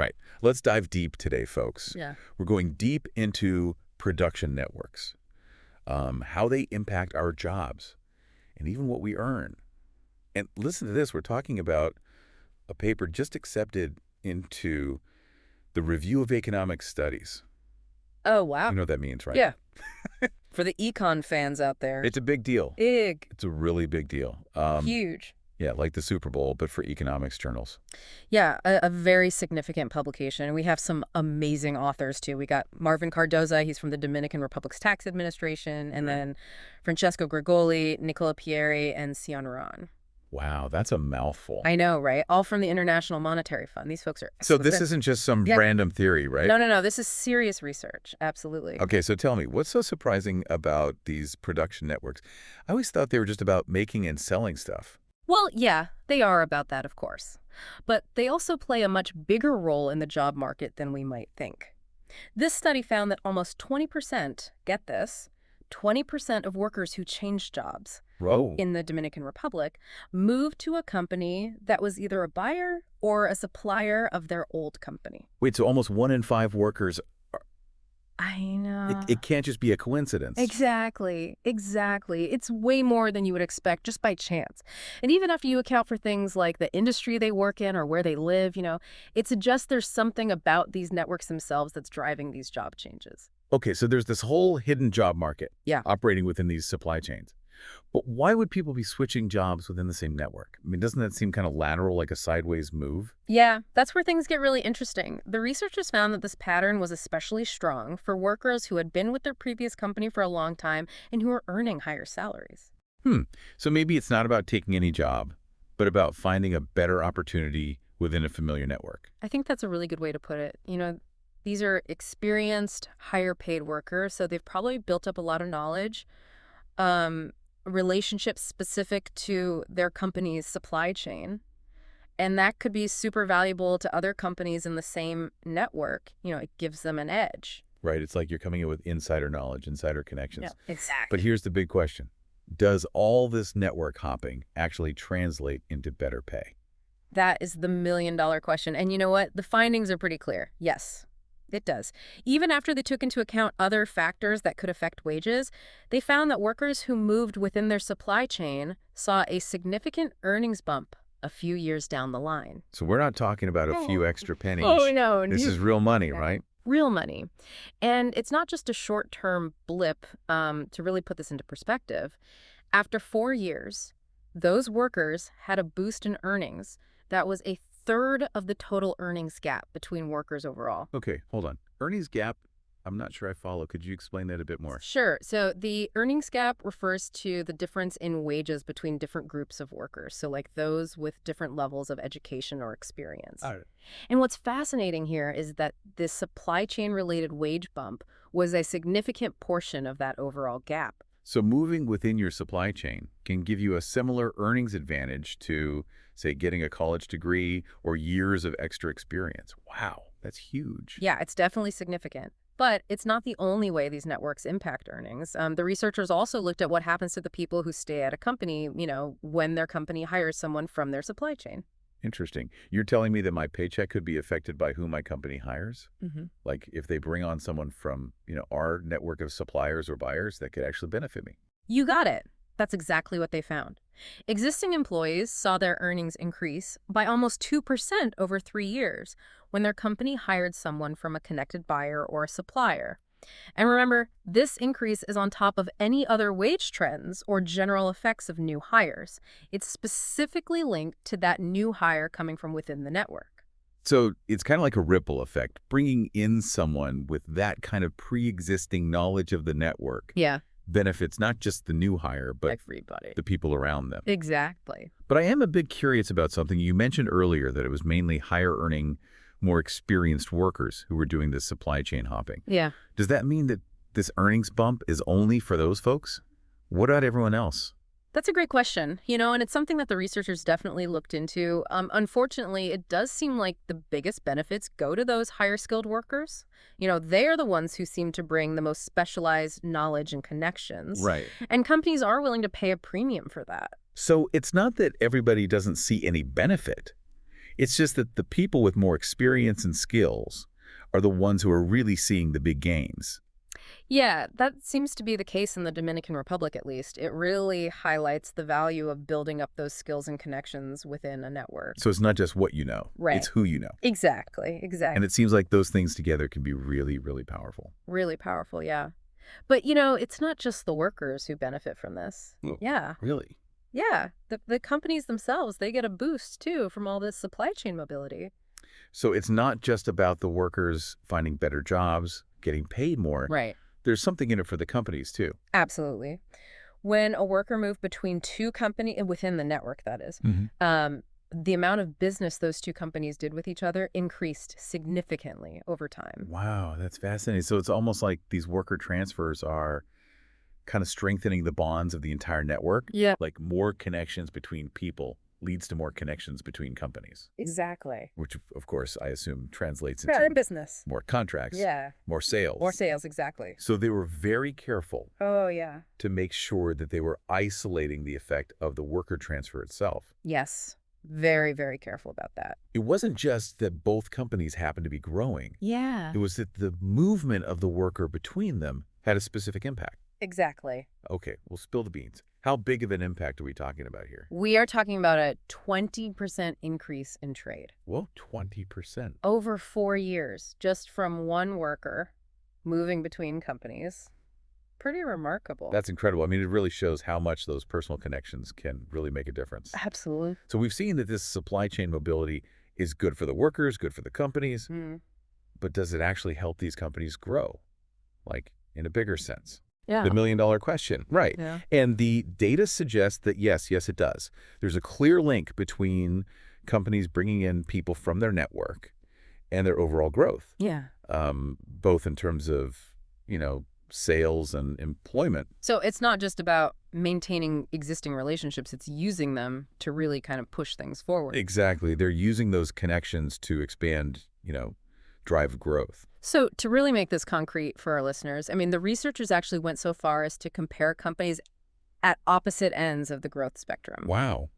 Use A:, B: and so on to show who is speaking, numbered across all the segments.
A: Right. Let's dive deep today, folks.
B: Yeah.
A: We're going deep into production networks, how they impact our jobs, and even what we earn. And listen to this. We're talking about a paper just accepted into the Review of Economic Studies.
B: Oh, wow.
A: You know what that means, right?
B: Yeah. For the econ fans out there.
A: It's a big deal.
B: Big.
A: It's a really big deal.
B: Huge.
A: Yeah, like the Super Bowl, but for economics journals.
B: Yeah, a very significant publication. We have some amazing authors, too. We got Marvin Cardoza, he's from the Dominican Republic's Tax Administration, and then Francesco Gregoli, Nicola Pieri, and Sion Ran.
A: Wow, that's a mouthful.
B: I know, right? All from the International Monetary Fund. These folks are
A: So
B: excellent.
A: this isn't just some random theory, right?
B: No. This is serious research. Absolutely.
A: Okay, so tell me, what's so surprising about these production networks? I always thought they were just about making and selling stuff.
B: Well, yeah, they are about that, of course. But they also play a much bigger role in the job market than we might think. This study found that almost 20%, get this, 20% of workers who changed jobs in the Dominican Republic moved to a company that was either a buyer or a supplier of their old company.
A: Wait, so almost 1 in 5 workers...
B: I know.
A: It can't just be a coincidence.
B: Exactly. It's way more than you would expect just by chance. And even after you account for things like the industry they work in or where they live, it suggests there's something about these networks themselves that's driving these job changes.
A: Okay, so there's this whole hidden job market operating within these supply chains. But why would people be switching jobs within the same network? I mean, doesn't that seem kind of lateral, like a sideways move?
B: Yeah, that's where things get really interesting. The researchers found that this pattern was especially strong for workers who had been with their previous company for a long time and who were earning higher salaries.
A: So maybe it's not about taking any job, but about finding a better opportunity within a familiar network.
B: I think that's a really good way to put it. These are experienced, higher paid workers, so they've probably built up a lot of knowledge. Relationships specific to their company's supply chain. And that could be super valuable to other companies in the same network. It gives them an edge.
A: Right. It's like you're coming in with insider knowledge, insider connections.
B: Yeah, exactly.
A: But here's the big question. Does all this network hopping actually translate into better pay?
B: That is the million-dollar question. And you know what? The findings are pretty clear. Yes. It does. Even after they took into account other factors that could affect wages, they found that workers who moved within their supply chain saw a significant earnings bump a few years down the line.
A: So we're not talking about a few extra pennies.
B: Oh, no.
A: This is real money, right?
B: Real money. And it's not just a short-term blip. To really put this into perspective, after 4 years, those workers had a boost in earnings that was a third of the total earnings gap between workers overall.
A: Okay, hold on. Earnings gap, I'm not sure I follow. Could you explain that a bit more?
B: Sure. So the earnings gap refers to the difference in wages between different groups of workers. So like those with different levels of education or experience.
A: All right.
B: And what's fascinating here is that this supply chain related wage bump was a significant portion of that overall gap.
A: So moving within your supply chain can give you a similar earnings advantage to, say, getting a college degree or years of extra experience. Wow, that's huge.
B: Yeah, it's definitely significant. But it's not the only way these networks impact earnings. The researchers also looked at what happens to the people who stay at a company, when their company hires someone from their supply chain.
A: Interesting. You're telling me that my paycheck could be affected by who my company hires?
B: Mm-hmm.
A: Like if they bring on someone from, our network of suppliers or buyers, that could actually benefit me.
B: You got it. That's exactly what they found. Existing employees saw their earnings increase by almost 2% over 3 years when their company hired someone from a connected buyer or a supplier. And remember, this increase is on top of any other wage trends or general effects of new hires. It's specifically linked to that new hire coming from within the network.
A: So it's kind of like a ripple effect, bringing in someone with that kind of pre-existing knowledge of the network.
B: Yeah.
A: Benefits not just the new hire, but
B: everybody.
A: The people around them.
B: Exactly.
A: But I am a bit curious about something. You mentioned earlier that it was mainly higher earning, more experienced workers who were doing this supply chain hopping.
B: Yeah.
A: Does that mean that this earnings bump is only for those folks? What about everyone else?
B: That's a great question, and it's something that the researchers definitely looked into. Unfortunately, it does seem like the biggest benefits go to those higher skilled workers. They are the ones who seem to bring the most specialized knowledge and connections.
A: Right.
B: And companies are willing to pay a premium for that.
A: So it's not that everybody doesn't see any benefit. It's just that the people with more experience and skills are the ones who are really seeing the big gains.
B: Yeah, that seems to be the case in the Dominican Republic, at least. It really highlights the value of building up those skills and connections within a network.
A: So it's not just what you know,
B: Right.
A: it's who you know.
B: Exactly,
A: And
B: exactly.
A: it seems like those things together can be really, really powerful.
B: Really powerful, yeah. But, it's not just the workers who benefit from this.
A: Oh,
B: Yeah,
A: really?
B: yeah. The companies themselves, they get a boost, too, from all this supply chain mobility.
A: So it's not just about the workers finding better jobs, getting paid more.
B: Right.
A: There's something in it for the companies, too.
B: Absolutely. When a worker moved between two companies, within the network, that is, the amount of business those two companies did with each other increased significantly over time.
A: Wow, that's fascinating. So it's almost like these worker transfers are kind of strengthening the bonds of the entire network.
B: Yeah.
A: Like more connections between people leads to more connections between companies,
B: Exactly.
A: which, of course, I assume translates
B: Yeah, in
A: into
B: business.
A: more contracts,
B: Yeah.
A: more sales.
B: More sales, exactly.
A: So they were very careful
B: Oh, yeah.
A: to make sure that they were isolating the effect of the worker transfer itself.
B: Yes. Very, very careful about that.
A: It wasn't just that both companies happened to be growing.
B: Yeah.
A: It was that the movement of the worker between them had a specific impact.
B: Exactly.
A: Okay, we'll spill the beans. How big of an impact are we talking about here?
B: We are talking about a 20% increase in trade.
A: Well, 20%.
B: Over 4 years, just from one worker moving between companies. Pretty remarkable.
A: That's incredible. I mean, it really shows how much those personal connections can really make a difference.
B: Absolutely.
A: So we've seen that this supply chain mobility is good for the workers, good for the companies, but does it actually help these companies grow? Like, in a bigger sense?
B: Yeah.
A: The million-dollar question. Right.
B: Yeah.
A: And the data suggests that yes, it does. There's a clear link between companies bringing in people from their network and their overall growth,
B: Yeah.
A: both in terms of, sales and employment.
B: So it's not just about maintaining existing relationships, it's using them to really kind of push things forward.
A: Exactly. They're using those connections to expand, drive growth.
B: So to really make this concrete for our listeners, I mean, the researchers actually went so far as to compare companies at opposite ends of the growth spectrum.
A: Wow.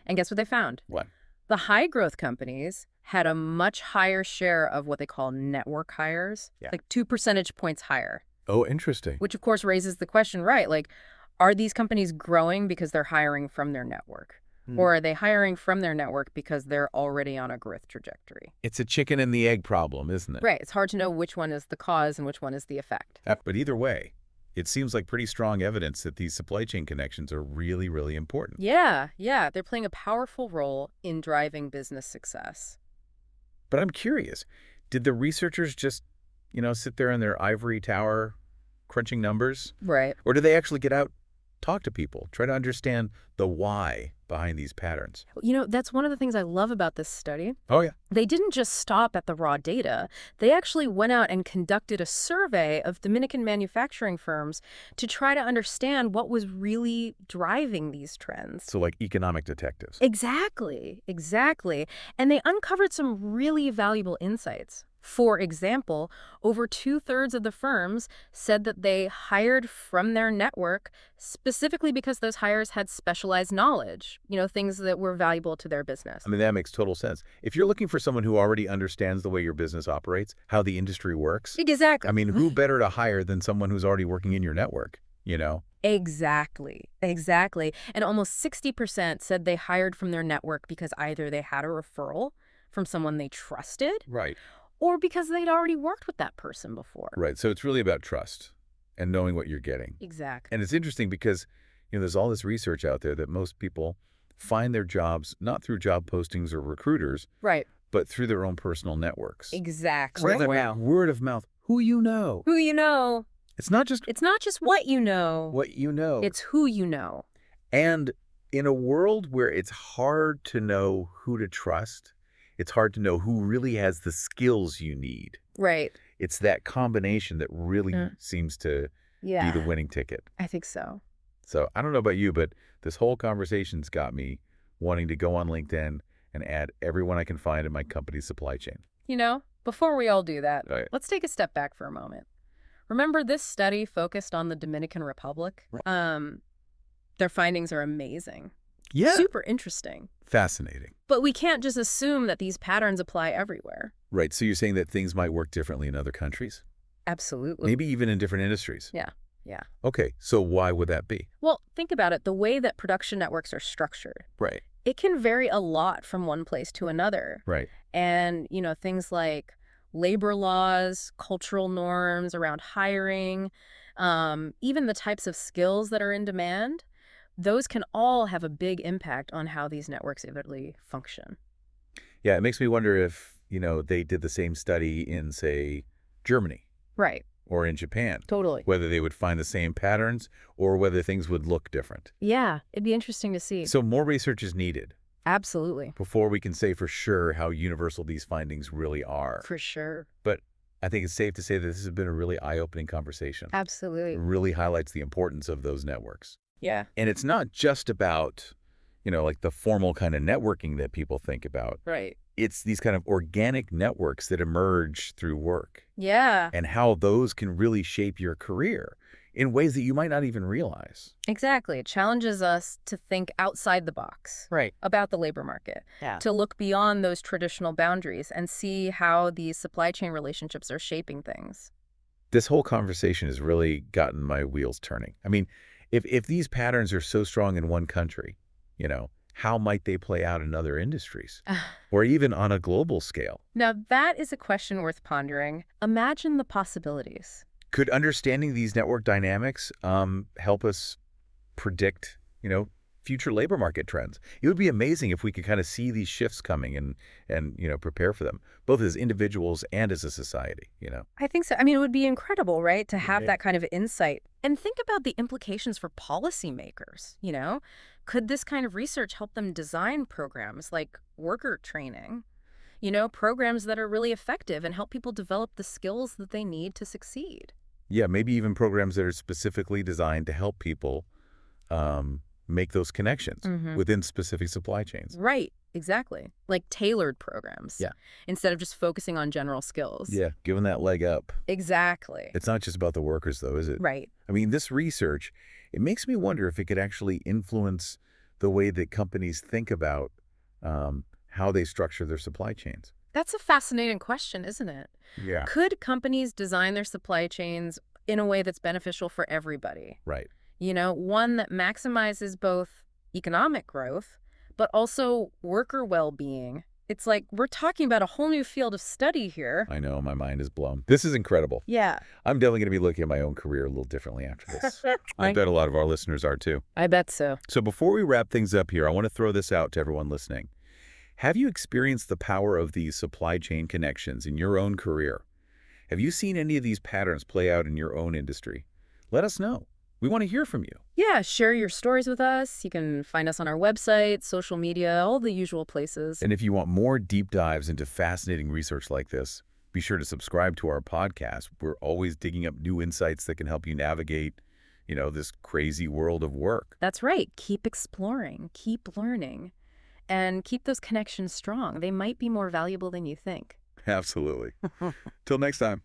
B: And guess what they found?
A: What?
B: The high growth companies had a much higher share of what they call network hires, like 2 percentage points higher.
A: Oh, interesting.
B: Which, of course, raises the question, right? Like, are these companies growing because they're hiring from their network? Or are they hiring from their network because they're already on a growth trajectory?
A: It's a chicken and the egg problem, isn't it?
B: Right. It's hard to know which one is the cause and which one is the effect.
A: But either way, it seems like pretty strong evidence that these supply chain connections are really, really important.
B: Yeah. Yeah. They're playing a powerful role in driving business success.
A: But I'm curious, did the researchers just, sit there in their ivory tower crunching numbers?
B: Right.
A: Or did they actually get out, talk to people, try to understand the why behind these patterns?
B: That's one of the things I love about this study.
A: Oh, yeah.
B: They didn't just stop at the raw data. They actually went out and conducted a survey of Dominican manufacturing firms to try to understand what was really driving these trends.
A: So like economic detectives.
B: Exactly. Exactly. And they uncovered some really valuable insights. For example, over 2/3 of the firms said that they hired from their network specifically because those hires had specialized knowledge, things that were valuable to their business.
A: I mean, that makes total sense. If you're looking for someone who already understands the way your business operates, how the industry works,
B: Exactly.
A: I mean, who better to hire than someone who's already working in your network,
B: Exactly. Exactly. And almost 60% said they hired from their network because either they had a referral from someone they trusted,
A: Right.
B: or because they'd already worked with that person before.
A: Right. So it's really about trust and knowing what you're getting.
B: Exactly.
A: And it's interesting because, there's all this research out there that most people find their jobs not through job postings or recruiters,
B: Right.
A: but through their own personal networks.
B: Exactly.
A: Right.
B: Wow.
A: Word of mouth. Who you know.
B: Who you know.
A: It's not just
B: It's not just what you know.
A: what you know.
B: It's who you know.
A: And in a world where it's hard to know who to trust, it's hard to know who really has the skills you need.
B: Right.
A: It's that combination that really seems to be the winning ticket.
B: I think so.
A: So I don't know about you, but this whole conversation's got me wanting to go on LinkedIn and add everyone I can find in my company's supply chain.
B: Before we all do that,
A: Right.
B: let's take a step back for a moment. Remember, this study focused on the Dominican Republic?
A: Right.
B: Their findings are amazing.
A: Yeah.
B: Super interesting.
A: Fascinating.
B: But we can't just assume that these patterns apply everywhere.
A: Right. So you're saying that things might work differently in other countries?
B: Absolutely.
A: Maybe even in different industries?
B: Yeah. Yeah.
A: Okay. So why would that be?
B: Well, think about it. The way that production networks are structured,
A: Right.
B: it can vary a lot from one place to another.
A: Right.
B: And, things like labor laws, cultural norms around hiring, even the types of skills that are in demand, those can all have a big impact on how these networks eventually function.
A: Yeah. It makes me wonder if, they did the same study in, say, Germany
B: Right.
A: or in Japan,
B: Totally.
A: whether they would find the same patterns or whether things would look different.
B: Yeah, it'd be interesting to see.
A: So more research is needed
B: Absolutely.
A: before we can say for sure how universal these findings really are.
B: For sure.
A: But I think it's safe to say that this has been a really eye-opening conversation. It
B: Absolutely.
A: really highlights the importance of those networks.
B: Yeah.
A: And it's not just about, like the formal kind of networking that people think about.
B: Right.
A: It's these kind of organic networks that emerge through work
B: Yeah.
A: and how those can really shape your career in ways that you might not even realize.
B: Exactly. It challenges us to think outside the box
A: Right.
B: about the labor market,
A: Yeah.
B: to look beyond those traditional boundaries and see how these supply chain relationships are shaping things.
A: This whole conversation has really gotten my wheels turning. I mean, if these patterns are so strong in one country, how might they play out in other industries or even on a global scale?
B: Now, that is a question worth pondering. Imagine the possibilities.
A: Could understanding these network dynamics help us predict, future labor market trends? It would be amazing if we could kind of see these shifts coming and prepare for them, both as individuals and as a society,
B: I think so. I mean, it would be incredible, right, to have
A: Right.
B: that kind of insight. And think about the implications for policymakers, Could this kind of research help them design programs like worker training? Programs that are really effective and help people develop the skills that they need to succeed.
A: Yeah, maybe even programs that are specifically designed to help people make those connections
B: Mhm.
A: within specific supply chains.
B: Right, exactly. Like tailored programs.
A: Yeah.
B: Instead of just focusing on general skills.
A: Yeah, giving that leg up.
B: Exactly.
A: It's not just about the workers, though, is it?
B: Right.
A: I mean, this research, it makes me wonder if it could actually influence the way that companies think about how they structure their supply chains.
B: That's a fascinating question, isn't it?
A: Yeah.
B: Could companies design their supply chains in a way that's beneficial for everybody?
A: Right.
B: One that maximizes both economic growth, but also worker well-being. It's like we're talking about a whole new field of study here.
A: I know, my mind is blown. This is incredible.
B: Yeah.
A: I'm definitely going to be looking at my own career a little differently after this. I
B: Right.
A: bet a lot of our listeners are too.
B: I bet so.
A: So before we wrap things up here, I want to throw this out to everyone listening. Have you experienced the power of these supply chain connections in your own career? Have you seen any of these patterns play out in your own industry? Let us know. We want to hear from you.
B: Yeah, share your stories with us. You can find us on our website, social media, all the usual places.
A: And if you want more deep dives into fascinating research like this, be sure to subscribe to our podcast. We're always digging up new insights that can help you navigate, this crazy world of work.
B: That's right. Keep exploring, keep learning, and keep those connections strong. They might be more valuable than you think.
A: Absolutely. Till next time.